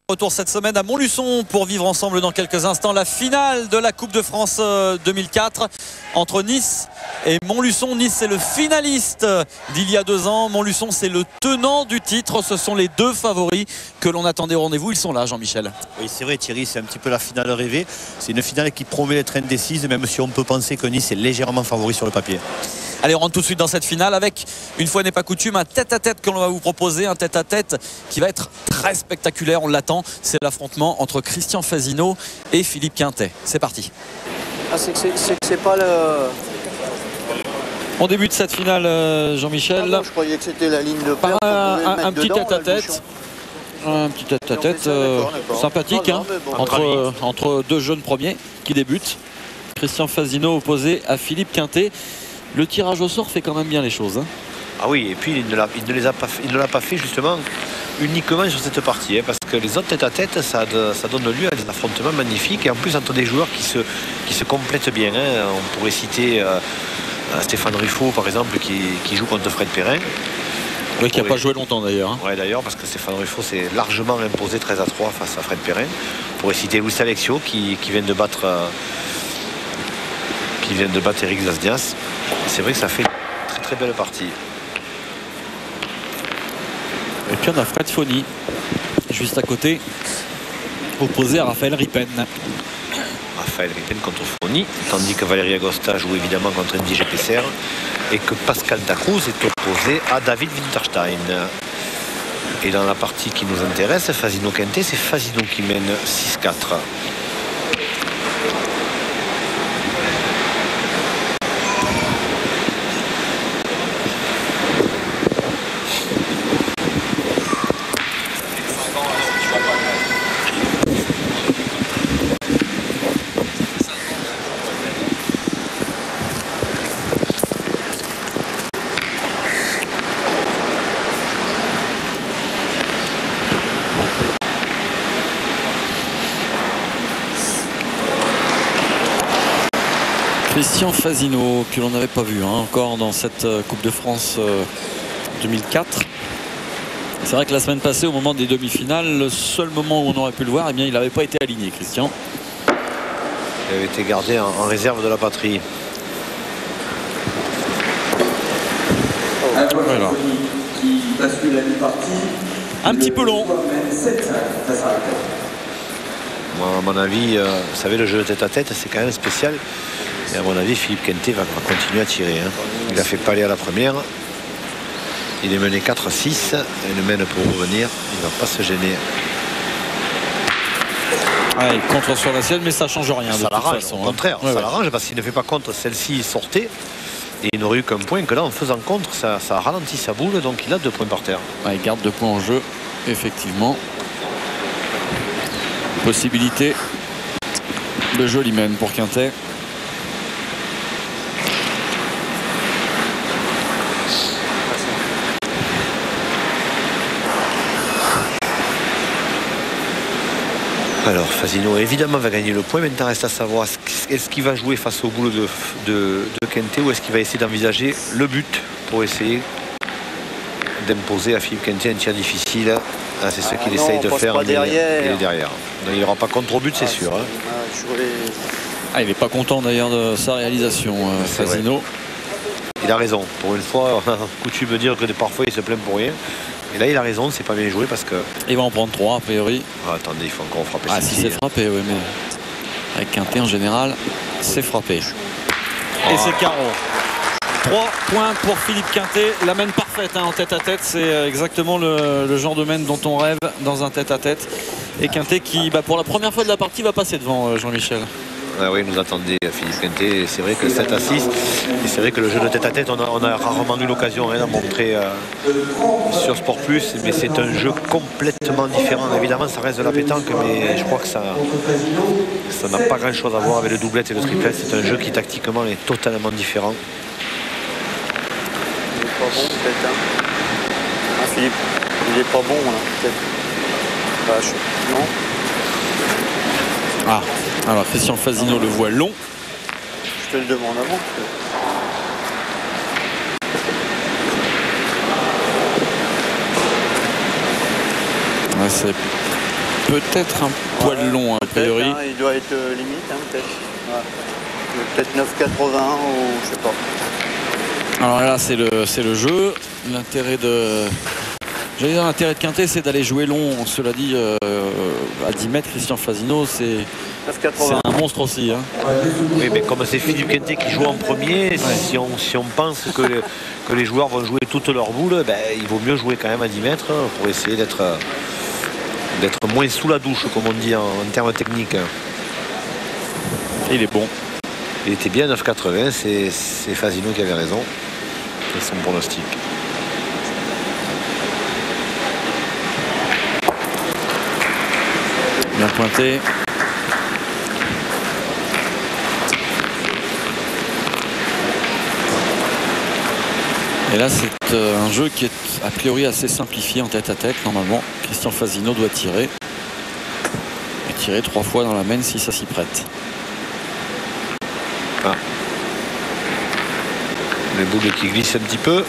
Retour cette semaine à Montluçon pour vivre ensemble dans quelques instants la finale de la Coupe de France 2004 entre Nice et Montluçon. Nice c'est le finaliste d'il y a 2 ans. Montluçon c'est le tenant du titre. Ce sont les 2 favoris que l'on attendait au rendez-vous. Ils sont là, Jean-Michel. Oui, c'est vrai Thierry, c'est un petit peu la finale rêvée. C'est une finale qui promet d'être indécise, même si on peut penser que Nice est légèrement favori sur le papier. Allez, on rentre tout de suite dans cette finale avec, une fois n'est pas coutume, un tête-à-tête que l'on va vous proposer. Un tête-à-tête qui va être très spectaculaire, on l'attend. C'est l'affrontement entre Christian Fasino et Philippe Quintet. C'est parti. Ah, c'est pas le... On débute cette finale, Jean-Michel. Ah bon, je croyais que c'était la ligne de Par perte. un petit tête-à-tête. Un petit tête-à-tête sympathique, hein, entre 2 jeunes premiers qui débutent. Christian Fasino opposé à Philippe Quintet. Le tirage au sort fait quand même bien les choses, hein. Ah oui, et puis il ne l'a pas fait justement uniquement sur cette partie, hein, parce que les autres tête-à-tête, ça donne lieu à des affrontements magnifiques, et en plus entre des joueurs qui se complètent bien, hein. On pourrait citer Stéphane Ruffaut par exemple qui joue contre Fred Perrin. Oui, qui n'a pas joué longtemps d'ailleurs, hein. Oui, d'ailleurs, parce que Stéphane Ruffaut s'est largement imposé 13-3 face à Fred Perrin. On pourrait citer Luis Alexio qui vient de battre Eric Zasdias. C'est vrai que ça fait une très très belle partie. Et puis on a Fred Foni juste à côté, opposé à Raphaël Ripen. Raphaël Ripen contre Foni, tandis que Valérie Agosta joue évidemment contre Andy Gepesser et que Pascal Dacruz est opposé à David Winterstein. Et dans la partie qui nous intéresse, Fasino Quintet, c'est Fasino qui mène 6-4. Christian Fasino, que l'on n'avait pas vu, hein, encore dans cette Coupe de France 2004. C'est vrai que la semaine passée, au moment des demi-finales, le seul moment où on aurait pu le voir, eh bien, il n'avait pas été aligné, Christian. Il avait été gardé en réserve de la patrie. Voilà. Un petit peu long. Moi, à mon avis, vous savez, le jeu de tête-à-tête, c'est quand même spécial. Et à mon avis, Philippe Quintet va continuer à tirer, hein. Il a fait palais à la première. Il est mené 4-6. Il le mène pour revenir. Il ne va pas se gêner. Ah, il contre sur la sienne, mais ça ne change rien. Ça l'arrange, au contraire. Ça l'arrange parce qu'il ne fait pas contre. Celle-ci sortait. Et il n'aurait eu qu'un point. Que là, en faisant contre, ça a ralenti sa boule. Donc il a 2 points par terre. Ah, il garde 2 points en jeu. Effectivement. Possibilité de joli mène pour Quintet. Alors Fasino évidemment va gagner le point. Maintenant reste à savoir est-ce qu'il va jouer face au boulot de Quintet ou est-ce qu'il va essayer d'envisager le but pour essayer d'imposer à Philippe Quintet un tir difficile. Ah, c'est ce qu'il essaye de faire. Il est derrière. Donc, il n'aura pas contre-but, c'est sûr, hein. Ah, il n'est pas content d'ailleurs de sa réalisation, Fasino. Il a raison. Pour une fois, on a coutume de dire que parfois il se plaint pour rien. Et là, il a raison, c'est pas bien joué parce que... Il va en prendre 3 a priori. Ah, attendez, il faut encore frapper. Ah, si c'est frappé, oui, mais avec Quintet en général, c'est frappé. Et c'est carreau. 3 points pour Philippe Quintet. La mène parfaite, hein, en tête-à-tête. C'est exactement le genre de mène dont on rêve dans un tête-à-tête. Et Quintet qui, pour la première fois de la partie, va passer devant Jean-Michel. Ah oui, nous attendait Philippe Quintet. C'est vrai que 7-6. Et c'est vrai que le jeu de tête-à-tête, on a rarement eu l'occasion d'en montrer sur Sport Plus. Mais c'est un jeu complètement différent. Évidemment, ça reste de la pétanque, mais je crois que ça n'a pas grand-chose à voir avec le doublette et le triplette. C'est un jeu qui tactiquement est totalement différent. Il est pas bon peut-être, hein. Ah, Philippe, il est pas bon là, peut-être. Non. Ah, alors Christian Fasino le voit long. Je te le demande avant. Ouais, c'est peut-être un poil long a priori. Hein, il doit être limite, hein, peut-être. Ouais. Peut-être 9,80 ou je sais pas. Alors là c'est le jeu. L'intérêt de... J'allais dire l'intérêt de Quintet, c'est d'aller jouer long. Cela dit, à 10 mètres, Christian Fasino, c'est un monstre aussi. Hein. Oui, mais comme c'est Philippe Quintet qui joue en premier, si on pense que les joueurs vont jouer toutes leurs boules, ben, il vaut mieux jouer quand même à 10 mètres pour essayer d'être moins sous la douche, comme on dit en termes techniques. Et il est bon. Il était bien 9,80, c'est Fasino qui avait raison. C'est son pronostic. Bien pointé. Et là c'est un jeu qui est a priori assez simplifié en tête à tête. Normalement Christian Fasino doit tirer. Et tirer 3 fois dans la main si ça s'y prête. Ah. Les boules qui glissent un petit peu.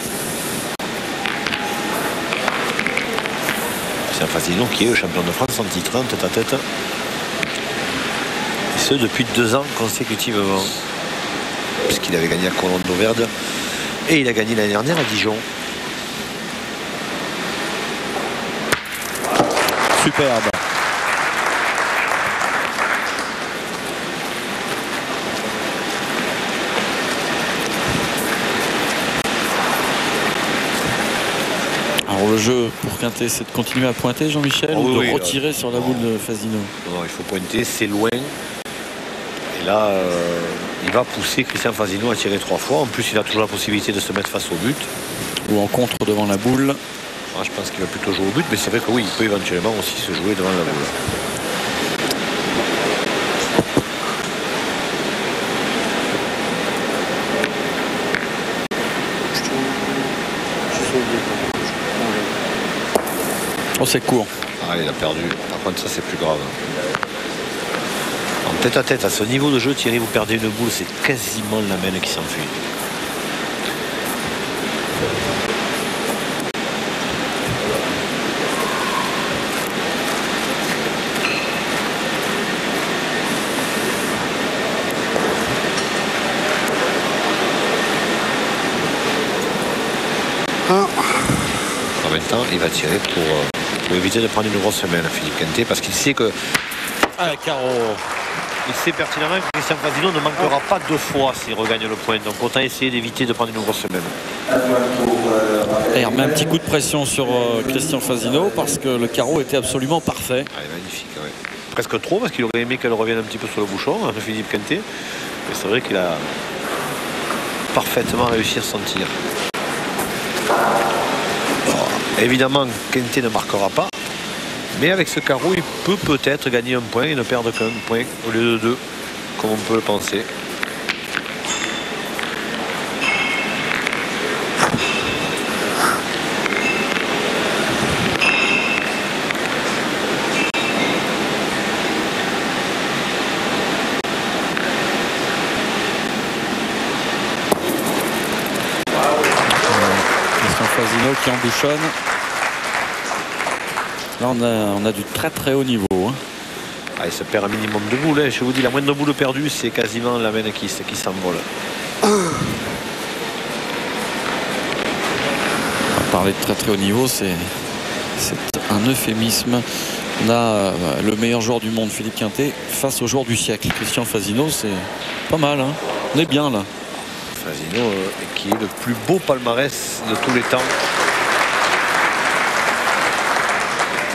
C'est un Fasino qui est le champion de France en titre en tête à tête. Et ce depuis 2 ans consécutivement. Puisqu'il avait gagné à Colombo Verde. Et il a gagné l'année dernière à Dijon. Superbe. Alors le jeu pour Quintet, c'est de continuer à pointer, Jean-Michel, ou de retirer sur la boule de Fasino? Non, il faut pointer, c'est loin. Et là, il va pousser Christian Fasino à tirer 3 fois. En plus, il a toujours la possibilité de se mettre face au but. Ou en contre devant la boule. Ah, je pense qu'il va plutôt jouer au but, mais c'est vrai que oui, il peut éventuellement aussi se jouer devant la boule. Oh, c'est court. Ah, il a perdu. Par contre, ça, c'est plus grave. En tête à tête, à ce niveau de jeu, Thierry, vous perdez une boule, c'est quasiment la main qui s'enfuit. En même temps, il va tirer pour éviter de prendre une grosse main, Philippe Quintet, parce qu'il sait que... Ah, carreau. Il sait pertinemment que Christian Fasino ne manquera pas 2 fois s'il regagne le point. Donc autant essayer d'éviter de prendre une grosse main. Et on met un petit coup de pression sur Christian Fasino parce que le carreau était absolument parfait. Ah, magnifique, ouais. Presque trop, parce qu'il aurait aimé qu'elle revienne un petit peu sur le bouchon, hein, Philippe Quintet. Mais c'est vrai qu'il a parfaitement réussi à son tir. Évidemment, Quintet ne marquera pas. Mais avec ce carreau, il peut peut-être gagner un point et ne perdre qu'un point au lieu de 2, comme on peut le penser. Christian Fasino qui embouchonne. Là, on a du très très haut niveau. Hein. Ah, il se perd un minimum de boules. Hein. Je vous dis, la moindre boule perdue, c'est quasiment la main qui s'envole. On va parler de très très haut niveau, c'est un euphémisme. On a le meilleur joueur du monde, Philippe Quintet, face au joueur du siècle, Christian Fasino. C'est pas mal. Hein. On est bien là. Fasino, qui est le plus beau palmarès de tous les temps.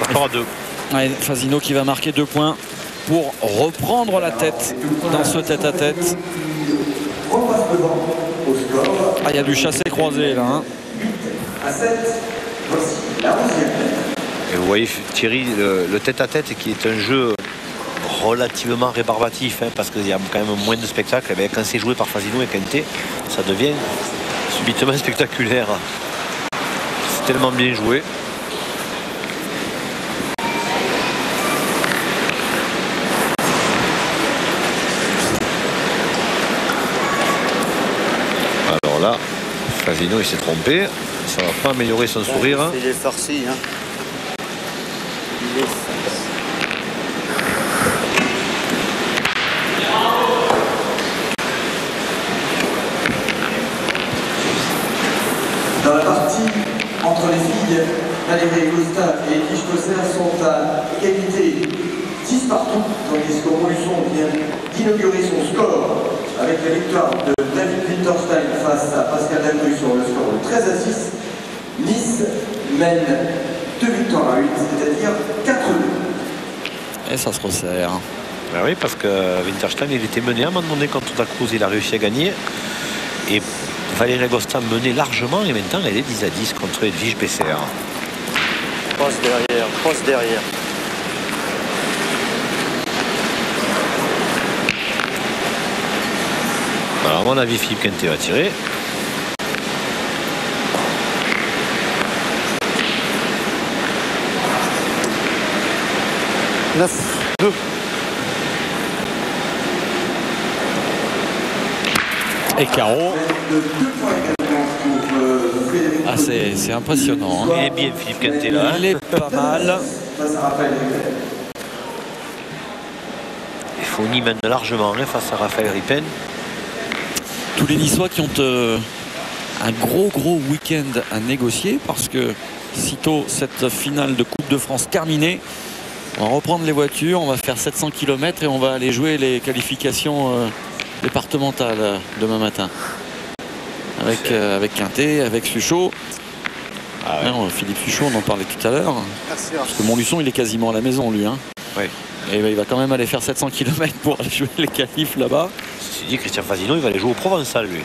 Encore à 2. Ouais, Fasino qui va marquer 2 points pour reprendre la tête dans ce tête-à-tête. Ah, il y a du chassé-croisé là. Hein. Et vous voyez, Thierry, le tête-à-tête qui est un jeu relativement rébarbatif, hein, parce qu'il y a quand même moins de spectacle. Mais quand c'est joué par Fasino et Quintet, ça devient subitement spectaculaire. C'est tellement bien joué. Alors là, Fasino il s'est trompé. Ça va pas améliorer son sourire. Il est farci. Hein. Il est farci. Agosta et Edwige Cosser sont à égalité 10 partout, tandis que Montluçon vient d'inaugurer son score avec la victoire de David Winterstein face à Pascal Delbrue sur le score de 13 à 6. Nice mène 2 victoires à 8, c'est-à-dire 4-2. Et ça se resserre. Ben oui, parce que Winterstein, il était mené à un moment donné contre Santa Cruz, il a réussi à gagner. Et Valérie Agosta menait largement et maintenant elle est 10 à 10 contre Edwige Besser. Passe derrière, passe derrière. Alors à mon avis, Philippe Quintet va tirer. Deux. Et carreau. Ah, c'est impressionnant. Hein. Il est bien Philippe Quintet là. Il est pas mal. Il faut ni mène largement hein, face à Raphaël Ripen. Tous les Niçois qui ont un gros week-end à négocier parce que sitôt cette finale de Coupe de France terminée, on va reprendre les voitures, on va faire 700 km et on va aller jouer les qualifications départementales demain matin. Avec Quintet, avec Suchot. Ah ouais. Non, Philippe Suchot, on en parlait tout à l'heure. Parce que Montluçon, il est quasiment à la maison, lui. Hein. Oui. Et il va quand même aller faire 700 km pour aller jouer les qualifs là-bas. Ceci dit, Christian Fasino, il va aller jouer au Provençal, lui.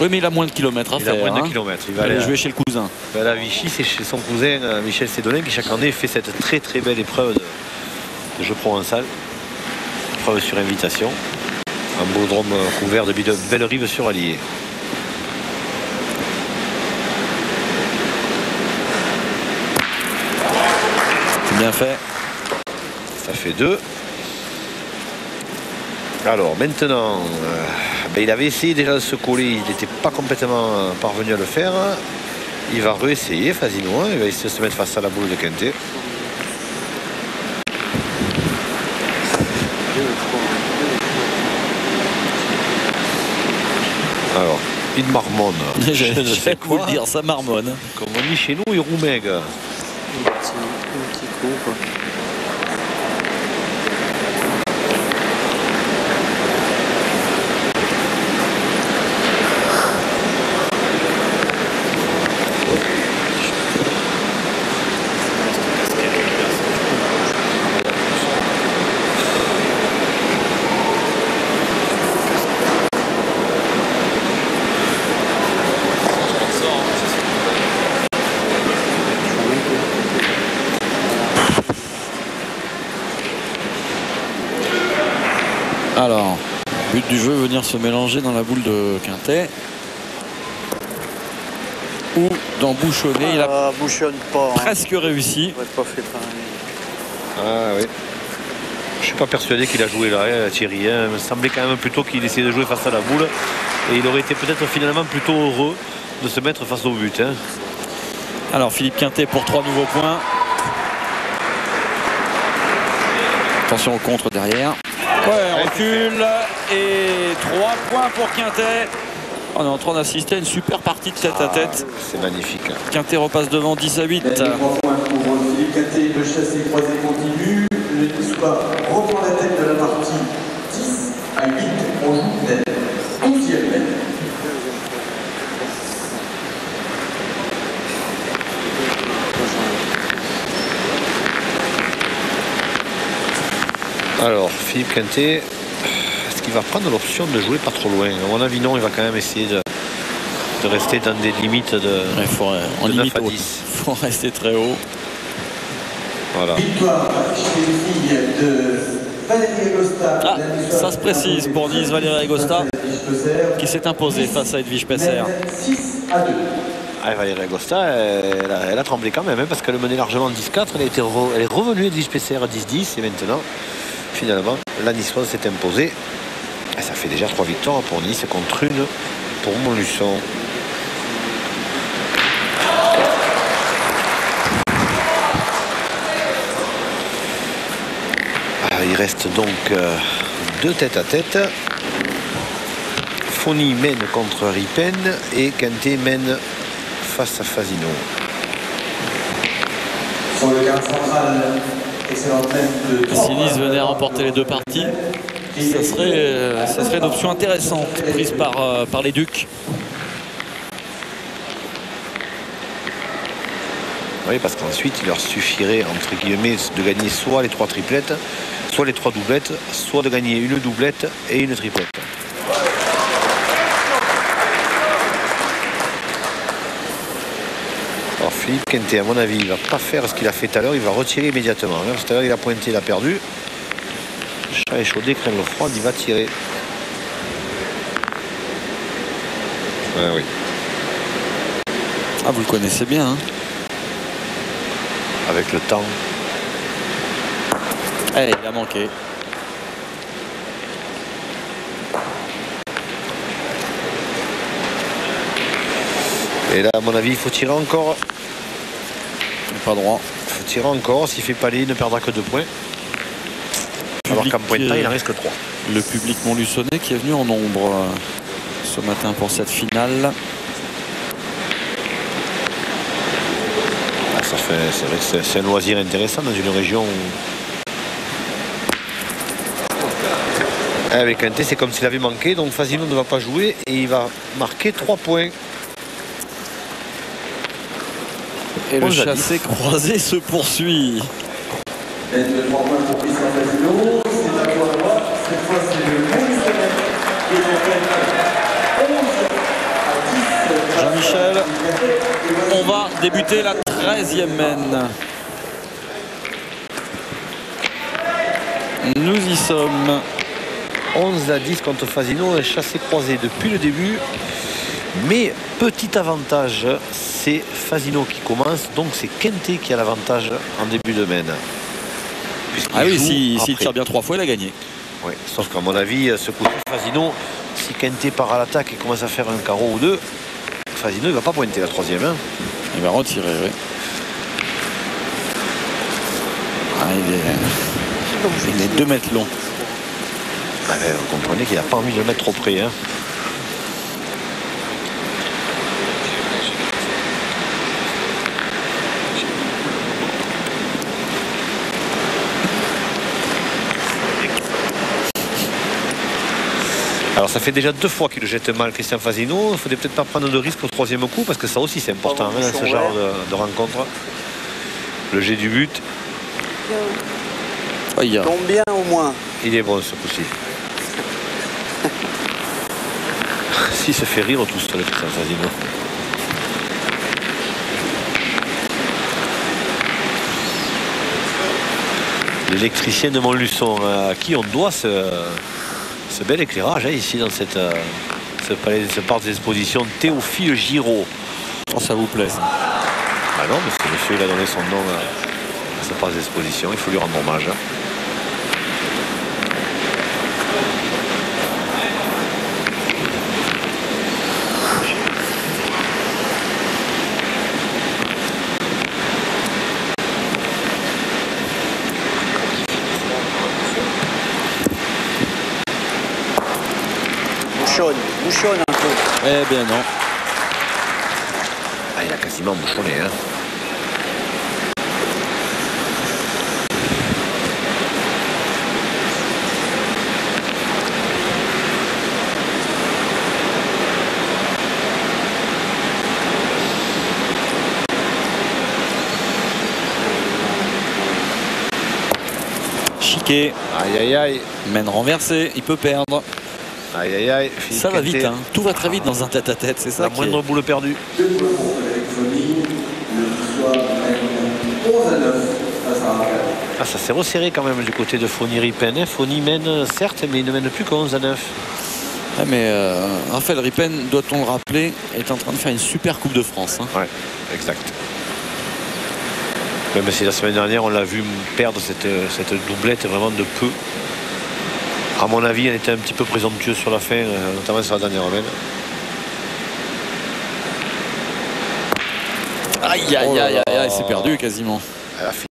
Oui, mais il a moins de kilomètres à faire. Il a moins de hein. kilomètres. Il va aller jouer chez le cousin. Il va aller à Vichy, c'est chez son cousin Michel Sédolin qui chaque année fait cette très belle épreuve de jeu provençal. Épreuve sur invitation. Un beau couvert de Bellerive sur Allier. Bien fait. Ça fait 2. Alors maintenant, il avait essayé déjà de se coller, il n'était pas complètement parvenu à le faire. Il va réessayer Fasino, il va essayer de se mettre face à la boule de Quintet. Alors, il marmonne. Je sais vous le dire, ça marmonne. Comme on dit chez nous, il roumègue. Un petit coup, quoi. Alors, but du jeu, venir se mélanger dans la boule de Quintet. Ou d'embouchonner. Il a bouchonne pas. presque réussi. Pas fait pareil. Ah oui. Je suis pas persuadé qu'il a joué là, Thierry. Il me semblait quand même plutôt qu'il essayait de jouer face à la boule. Et il aurait été peut-être finalement plutôt heureux de se mettre face au but. Hein. Alors, Philippe Quintet pour 3 nouveaux points. Attention au contre derrière. Ouais, recule. Et 3 points pour Quintet. On est en train d'assister à une super partie de tête à tête. C'est magnifique. Quintet repasse devant 10 à 8. 3 points pour Philippe Quintet, le chassé croisé continue. Le Niçois reprend la tête de la partie 10 à 8. On joue net. 11e net. Alors, Philippe Quintet, est-ce qu'il va prendre l'option de jouer pas trop loin? À mon avis, non, il va quand même essayer de rester dans des limites de, en de 9 limite à haute. 10. Il faut rester très haut. Voilà. Victoire chez les filles de Valérie Agosta. Ah, ça se précise pour Nice, Valérie Agosta qui s'est imposée face à Edwige Besser. 6 à 2. Ah, Valérie Agosta, elle a tremblé quand même, hein, parce qu'elle menait largement 10-4. Elle est revenue Edwige Besser à 10-10 et maintenant, finalement, la Niçoise s'est imposée. Et ça fait déjà 3 victoires pour Nice contre une pour Montluçon. Il reste donc 2 tête à tête. Fony mène contre Ripen et Quintet mène face à Fasino. Pour le garde central, excellente tête de Si Nice venait à remporter les deux parties, ça serait une option intéressante prise par les Ducs. Oui, parce qu'ensuite, il leur suffirait, entre guillemets, de gagner soit les 3 triplettes, soit les 3 doublettes, soit de gagner une doublette et une triplette. Alors Philippe Quintet, à mon avis, il ne va pas faire ce qu'il a fait tout à l'heure, il va retirer immédiatement. Tout à l'heure, il a pointé, il a perdu. Chat échaudé, crème le froid, il va tirer. Ah oui. Ah, vous le connaissez bien, hein. Avec le temps. Eh, il a manqué. Et là, à mon avis, il faut tirer encore. Pas droit. Il faut tirer encore. S'il fait palais, il ne perdra que 2 points. Alors qu'en pointant, il en reste que 3. Le public montluçonnais qui est venu en nombre ce matin pour cette finale. C'est vrai que c'est un loisir intéressant dans une région où... Avec un T, c'est comme s'il avait manqué. Donc Fasino ne va pas jouer et il va marquer 3 points. Et le chassé croisé se poursuit. Et de 3 points pour Christian Fasino. C'est à toi droite. Cette fois, c'est le Montluçonnais qui est 11 à 10. Jean-Michel, on va débuter la 13e mène. Nous y sommes. 11 à 10 contre Fasino, un chassé croisé depuis le début. Mais petit avantage, c'est Fasino qui commence. Donc c'est Quintet qui a l'avantage en début de mène. Ah oui, s'il tire bien 3 fois, il a gagné. Oui, sauf qu'à mon avis, ce coup de Fasino, si Quintet part à l'attaque et commence à faire un carreau ou deux, Fasino il va pas pointer la 3e. Hein. Il va retirer, oui. Ah, il est 2 mètres long. Ah, vous comprenez qu'il n'a pas envie de le mettre trop près. Hein. Alors ça fait déjà 2 fois qu'il le jette mal, Christian Fasino. Il ne faudrait peut-être pas prendre de risque au 3e coup parce que ça aussi c'est important, hein, ce genre de rencontre. Le jet du but. Il tombe bien au moins. Il est bon ce coup-ci. Si, se fait rire tout seul, Christian Fasino. L'électricien de Montluçon, à qui on doit ce bel éclairage, hein, ici dans ce parc d'exposition, Théophile Giraud. Oh, ça vous plaît, ça. Ah non, mais ce monsieur, il a donné son nom à ce parc d'exposition, il faut lui rendre hommage. Hein. Bouchonne un peu. Eh bien non. Ah, il a quasiment bouchonné. Hein. Chiquet. Aïe aïe aïe. Mène renversée, il peut perdre. Aïe aïe aïe. Ça va vite, hein. Tout va très vite dans un tête-à-tête, c'est ça. La moindre boule perdue. 2 points pour l'électronie. Le soir mène 11 à 9 face à Raphaël. Ah, ça s'est resserré quand même du côté de Foni-Ripen. Hein. Foni mène certes, mais il ne mène plus qu'à 11 à 9. Ah, mais Raphaël Ripen, doit-on le rappeler, est en train de faire une super Coupe de France. Hein. Ouais, exact. Même si la semaine dernière, on l'a vu perdre cette doublette vraiment de peu. À mon avis, elle était un petit peu présomptueuse sur la fin, notamment sur la dernière semaine. Aïe, aïe, aïe, aïe, aïe, c'est perdu quasiment. Elle a fait